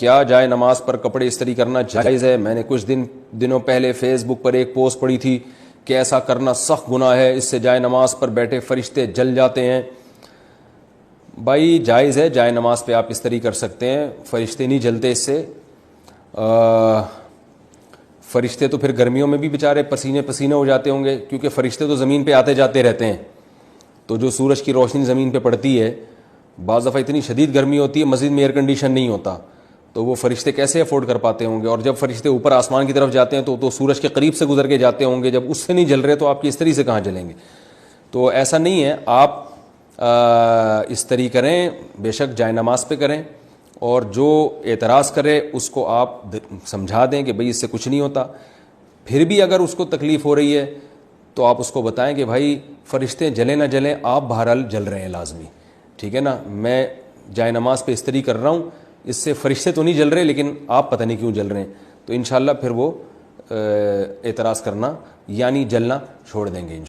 کیا جائے نماز پر کپڑے استری کرنا جائز ہے؟ میں نے کچھ دنوں پہلے فیس بک پر ایک پوسٹ پڑھی تھی کہ ایسا کرنا سخت گناہ ہے، اس سے جائے نماز پر بیٹھے فرشتے جل جاتے ہیں۔ بھائی جائز ہے، جائے نماز پہ آپ استری کر سکتے ہیں، فرشتے نہیں جلتے اس سے۔ فرشتے تو پھر گرمیوں میں بھی بیچارے پسینے پسینے ہو جاتے ہوں گے، کیونکہ فرشتے تو زمین پہ آتے جاتے رہتے ہیں، تو جو سورج کی روشنی زمین پہ پڑتی ہے، بعض دفعہ اتنی شدید گرمی ہوتی ہے مسجد میں ایئر کنڈیشن نہیں ہوتا، تو وہ فرشتے کیسے افورڈ کر پاتے ہوں گے؟ اور جب فرشتے اوپر آسمان کی طرف جاتے ہیں تو سورج کے قریب سے گزر کے جاتے ہوں گے، جب اس سے نہیں جل رہے تو آپ کی استری سے کہاں جلیں گے؟ تو ایسا نہیں ہے، آپ استری کریں، بے شک جائے نماز پہ کریں، اور جو اعتراض کرے اس کو آپ سمجھا دیں کہ بھئی اس سے کچھ نہیں ہوتا۔ پھر بھی اگر اس کو تکلیف ہو رہی ہے تو آپ اس کو بتائیں کہ بھائی فرشتے جلیں نہ جلیں، آپ بہرحال جل رہے ہیں لازمی، ٹھیک ہے نا، میں جائے نماز پہ استری کر رہا ہوں، اس سے فرشتے تو نہیں جل رہے لیکن آپ پتہ نہیں کیوں جل رہے ہیں، تو انشاءاللہ پھر وہ اعتراض کرنا یعنی جلنا چھوڑ دیں گے۔